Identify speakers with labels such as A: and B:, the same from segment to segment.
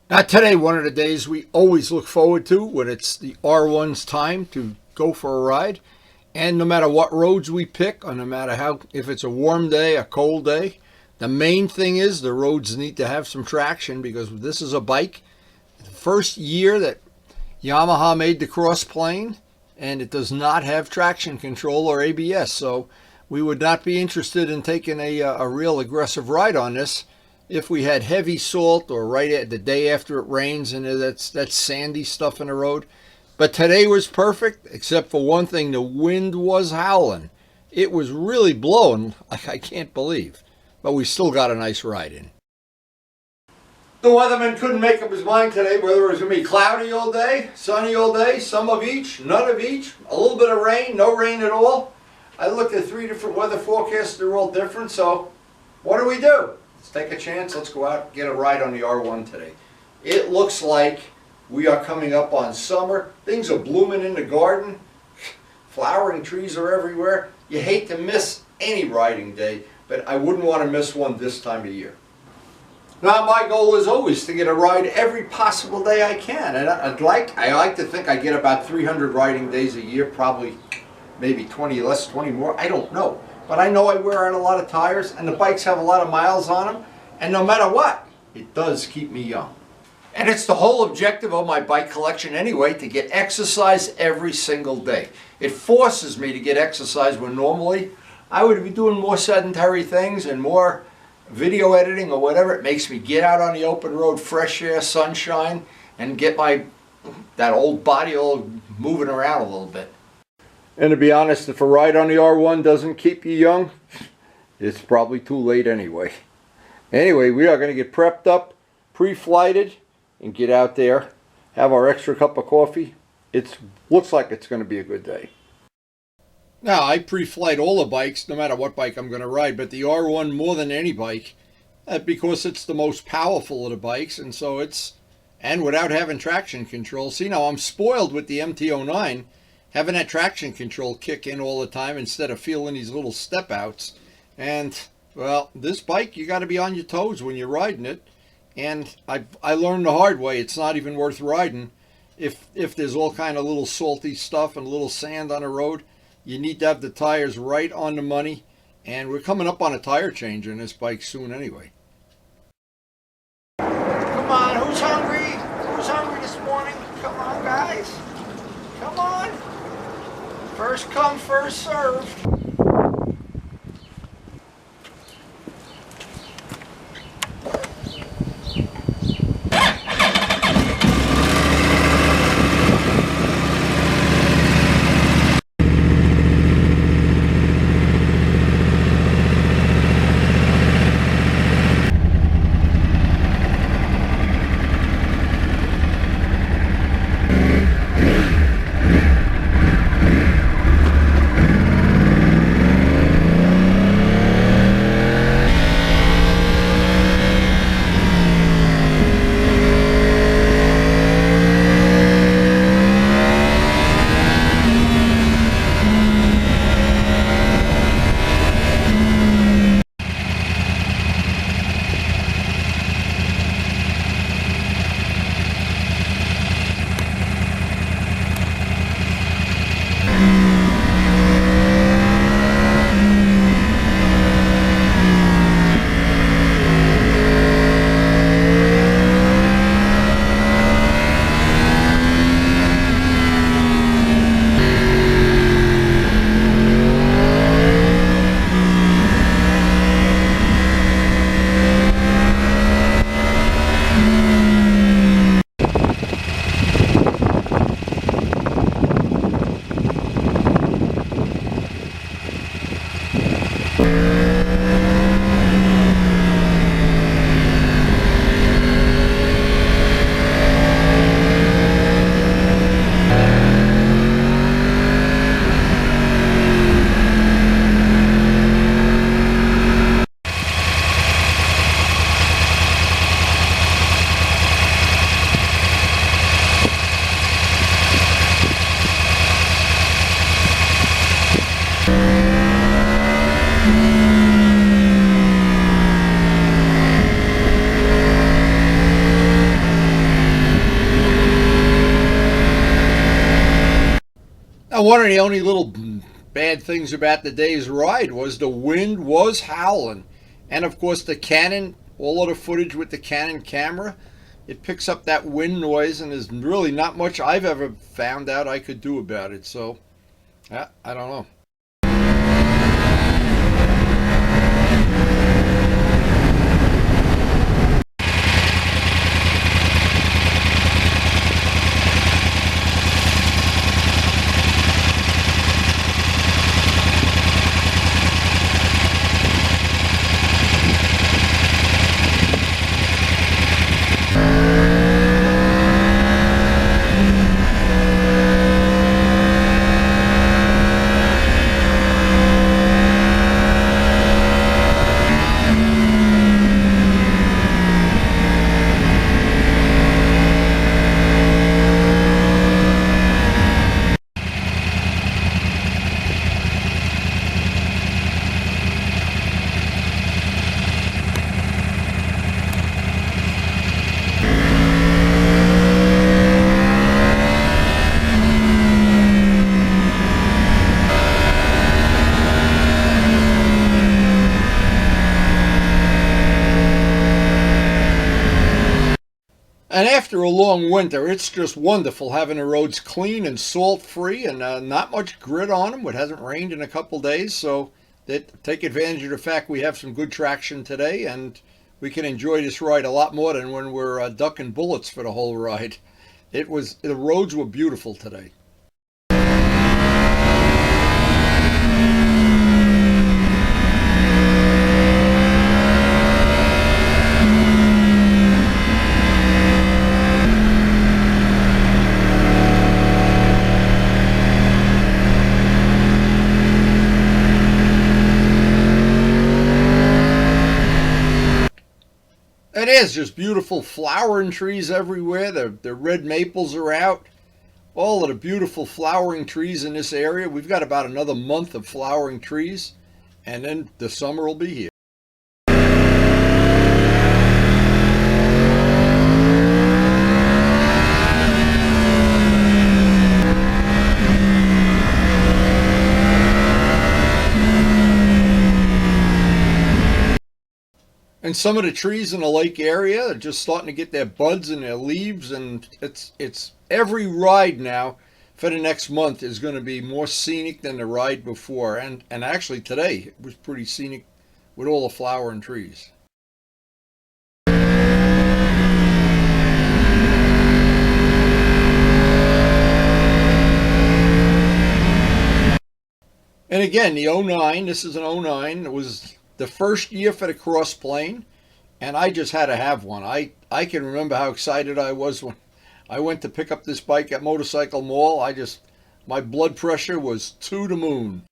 A: Not today, one of the days we always look forward to when it's the R1's time to go for a ride. And no matter what roads we pick, or no matter how, if it's a warm day, a cold day, the main thing is the roads need to have some traction because this is a bike. The first year that Yamaha made the Crossplane, and it does not have traction control or ABS. So we would not be interested in taking a real aggressive ride on this if we had heavy salt or right at the day after it rains and that's sandy stuff in the road. But today was perfect, except for one thing: the wind was howling. It was really blowing like I can't believe. But we still got a nice ride in. The weatherman couldn't make up his mind today whether it was going to be cloudy all day, sunny all day, some of each, none of each, a little bit of rain, no rain at all. I looked at 3 different weather forecasts, they're all different, so what do? Let's take a chance, let's go out and get a ride on the R1 today. It looks like we are coming up on summer. Things are blooming in the garden. Flowering trees are everywhere. You hate to miss any riding day, but I wouldn't want to miss one this time of year. Now my goal is always to get a ride every possible day I can, and I like to think I get about 300 riding days a year, probably maybe 20 less, 20 more, I don't know. But I know I wear out a lot of tires, and the bikes have a lot of miles on them, and no matter what, it does keep me young. And it's the whole objective of my bike collection anyway, to get exercise every single day. It forces me to get exercise when normally I would be doing more sedentary things and more video editing or whatever. It makes me get out on the open road, fresh air, sunshine, and get that old body all moving around a little bit. And to be honest, if a ride on the R1 doesn't keep you young, it's probably too late anyway. Anyway, we are going to get prepped up, pre-flighted, and get out there, have our extra cup of coffee. It looks like it's going to be a good day. Now, I pre-flight all the bikes, no matter what bike I'm going to ride, but the R1 more than any bike, because it's the most powerful of the bikes, and so and without having traction control. See, now I'm spoiled with the MT-09, having that traction control kick in all the time instead of feeling these little step outs. And, well, this bike, you got to be on your toes when you're riding it. And I learned the hard way, it's not even worth riding if there's all kind of little salty stuff and a little sand on the road. You need to have the tires right on the money, and we're coming up on a tire change in this bike soon anyway. Come on, who's hungry? Who's hungry this morning? Come on, guys. Come on. First come, first served. one of the only little bad things about the day's ride was the wind was howling. And of course the Canon, all of the footage with the Canon camera, it picks up that wind noise, and there's really not much I've ever found out I could do about it. So, I don't know. And after a long winter, it's just wonderful having the roads clean and salt-free, and not much grit on them. It hasn't rained in a couple days, so take advantage of the fact we have some good traction today, and we can enjoy this ride a lot more than when we're ducking bullets for the whole ride. The roads were beautiful today. It is just beautiful flowering trees everywhere. The red maples are out. All of the beautiful flowering trees in this area. We've got about another month of flowering trees, and then the summer will be here. And some of the trees in the lake area are just starting to get their buds and their leaves, and it's every ride now for the next month is going to be more scenic than the ride before. And actually today it was pretty scenic with all the flowering trees. And again, the '09, this is an '09, it was the first year for the Crossplane, and I just had to have one. I can remember how excited I was when I went to pick up this bike at Motorcycle Mall. My blood pressure was to the moon.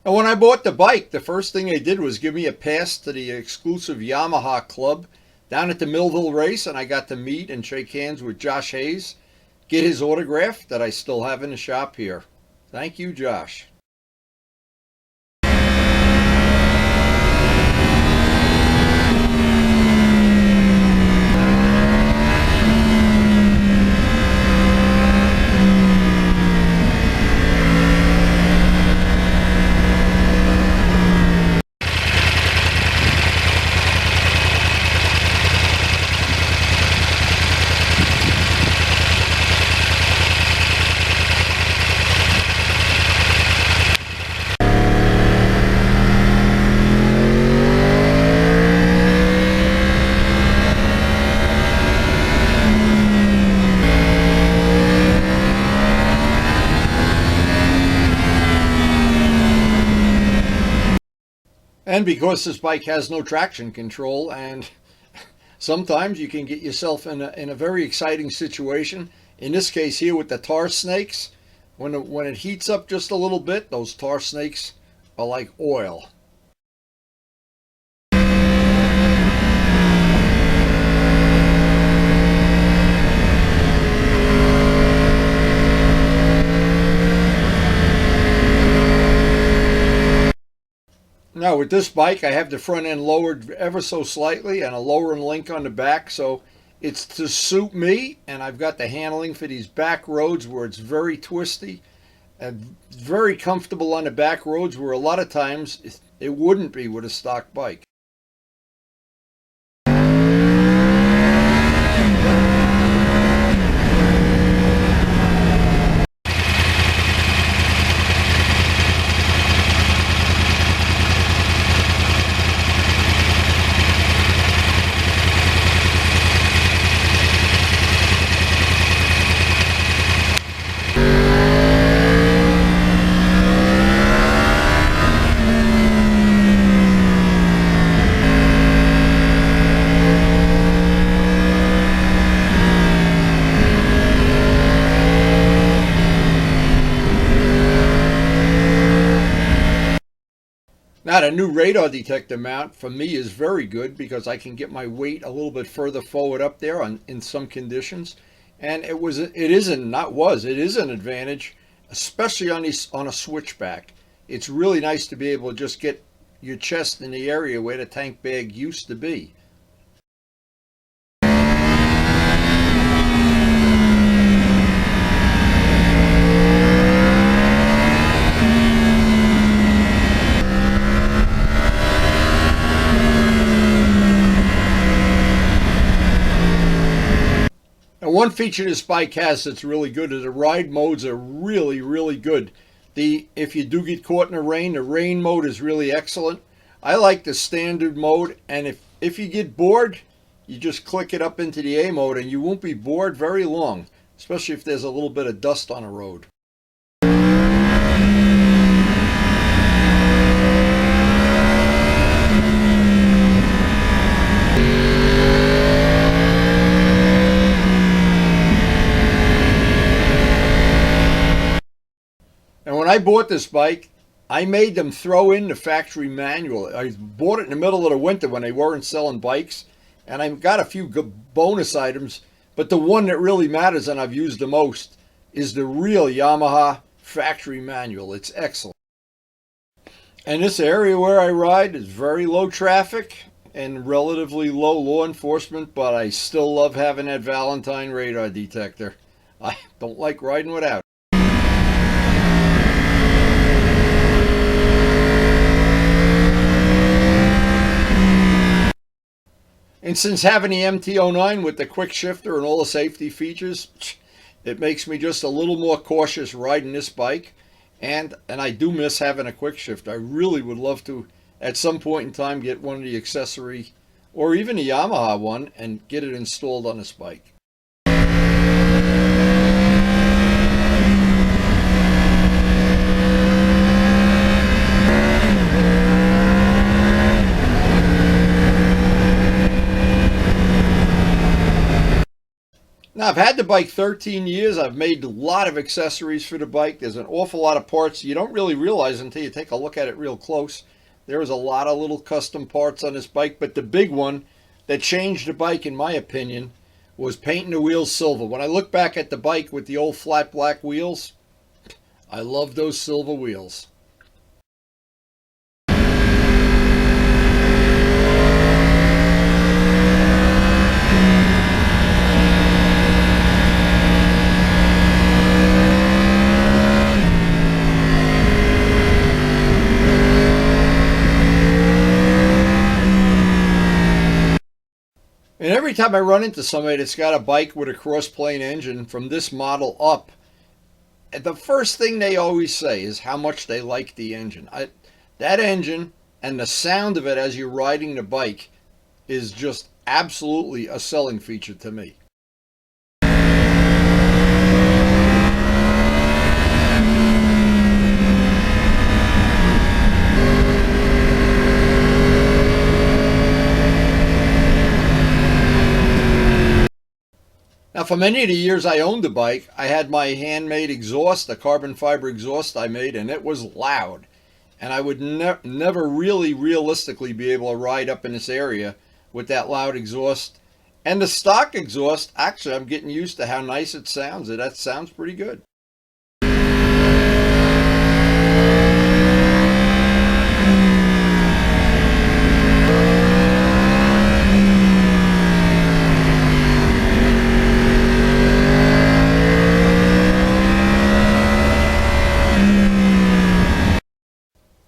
A: And when I bought the bike, the first thing they did was give me a pass to the exclusive Yamaha club down at the Millville race, and I got to meet and shake hands with Josh Hayes, get his autograph that I still have in the shop here. Thank you, Josh. And because this bike has no traction control, and sometimes you can get yourself in a very exciting situation. In this case here with the tar snakes, when it heats up just a little bit, those tar snakes are like oil. Now with this bike, I have the front end lowered ever so slightly and a lowering link on the back, so it's to suit me, and I've got the handling for these back roads where it's very twisty and very comfortable on the back roads where a lot of times it wouldn't be with a stock bike. Now the new radar detector mount for me is very good because I can get my weight a little bit further forward up there in some conditions, and it is an advantage, especially on a switchback. It's really nice to be able to just get your chest in the area where the tank bag used to be. One feature this bike has that's really good is the ride modes are really, really good. If you do get caught in the rain mode is really excellent. I like the standard mode, and if you get bored, you just click it up into the A mode and you won't be bored very long, especially if there's a little bit of dust on the road. And when I bought this bike, I made them throw in the factory manual. I bought it in the middle of the winter when they weren't selling bikes, and I got a few good bonus items, but the one that really matters and I've used the most is the real Yamaha factory manual. It's excellent. And this area where I ride is very low traffic and relatively low law enforcement, but I still love having that Valentine radar detector. I don't like riding without it. And since having the MT-09 with the quick shifter and all the safety features, it makes me just a little more cautious riding this bike. And I do miss having a quick shifter. I really would love to, at some point in time, get one of the accessory, or even a Yamaha one, and get it installed on this bike. Now, I've had the bike 13 years. I've made a lot of accessories for the bike. There's an awful lot of parts you don't really realize until you take a look at it real close. There was a lot of little custom parts on this bike, but the big one that changed the bike, in my opinion, was painting the wheels silver. When I look back at the bike with the old flat black wheels, I love those silver wheels. And every time I run into somebody that's got a bike with a Crossplane engine from this model up, the first thing they always say is how much they like the engine. That engine and the sound of it as you're riding the bike is just absolutely a selling feature to me. Now, for many of the years I owned the bike, I had my handmade exhaust, a carbon fiber exhaust I made, and it was loud. And I would never really realistically be able to ride up in this area with that loud exhaust. And the stock exhaust, actually, I'm getting used to how nice it sounds. That sounds pretty good.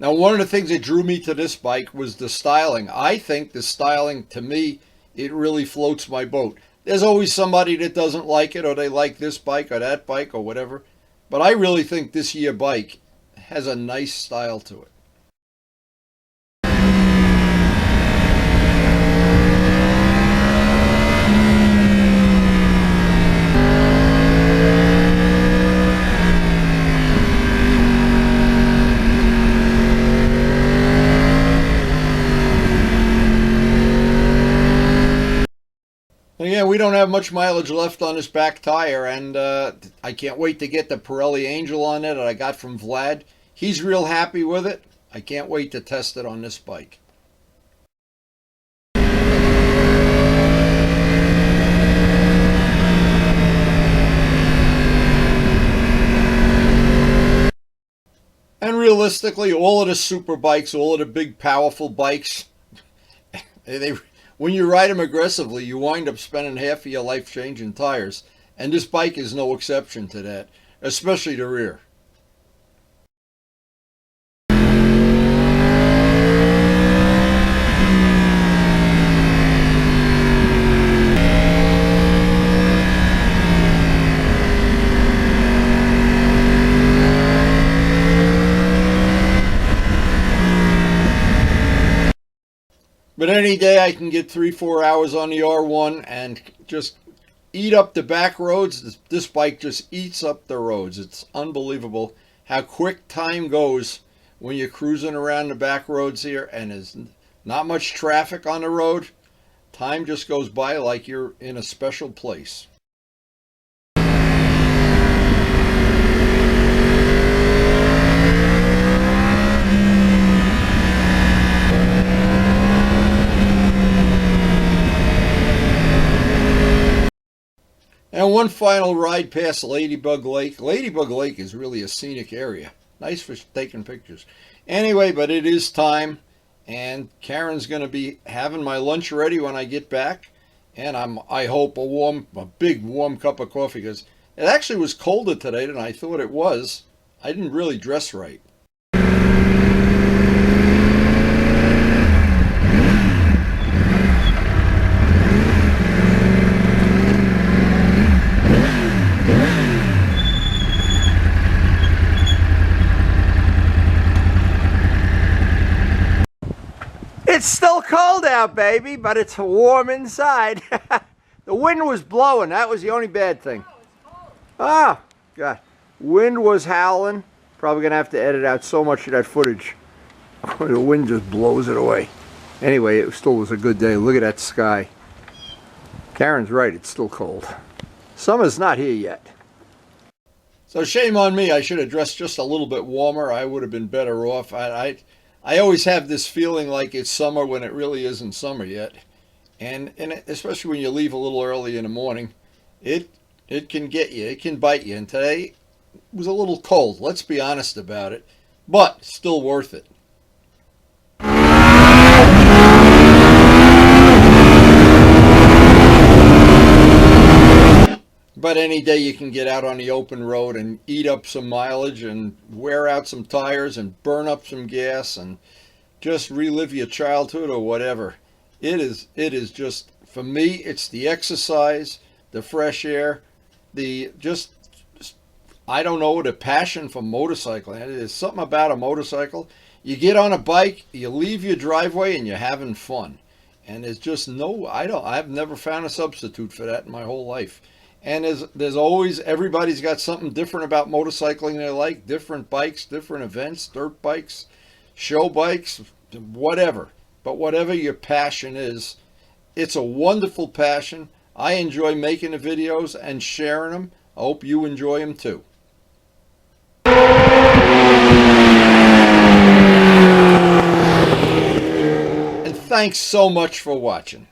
A: Now, one of the things that drew me to this bike was the styling. I think the styling, to me, it really floats my boat. There's always somebody that doesn't like it, or they like this bike or that bike or whatever. But I really think this year bike has a nice style to it. Yeah, we don't have much mileage left on this back tire, and I can't wait to get the Pirelli Angel on it that I got from Vlad. He's real happy with it. I can't wait to test it on this bike. And realistically, all of the super bikes, all of the big powerful bikes, when you ride them aggressively, you wind up spending half of your life changing tires. And this bike is no exception to that, especially the rear. But any day I can get 3-4 hours on the R1 and just eat up the back roads. This bike just eats up the roads. It's unbelievable how quick time goes when you're cruising around the back roads here and there's not much traffic on the road. Time just goes by like you're in a special place. And one final ride past Ladybug Lake. Ladybug Lake is really a scenic area. Nice for taking pictures. Anyway, but it is time. And Karen's going to be having my lunch ready when I get back. And I hope a big warm cup of coffee, because it actually was colder today than I thought it was. I didn't really dress right. It's still cold out, baby, but it's warm inside. The wind was blowing. That was the only bad thing. Ah, God. Wind was howling. Probably going to have to edit out so much of that footage. The wind just blows it away. Anyway, it still was a good day. Look at that sky. Karen's right. It's still cold. Summer's not here yet. So shame on me. I should have dressed just a little bit warmer. I would have been better off. I always have this feeling like it's summer when it really isn't summer yet. And especially when you leave a little early in the morning, it can get you, it can bite you. And today was a little cold, let's be honest about it, but still worth it. But any day you can get out on the open road and eat up some mileage and wear out some tires and burn up some gas and just relive your childhood or whatever. It is just, for me, it's the exercise, the fresh air, I don't know, the passion for motorcycling. There's something about a motorcycle. You get on a bike, you leave your driveway, and you're having fun. And there's just I've never found a substitute for that in my whole life. And there's always, everybody's got something different about motorcycling they like. Different bikes, different events, dirt bikes, show bikes, whatever. But whatever your passion is, it's a wonderful passion. I enjoy making the videos and sharing them. I hope you enjoy them too. And thanks so much for watching.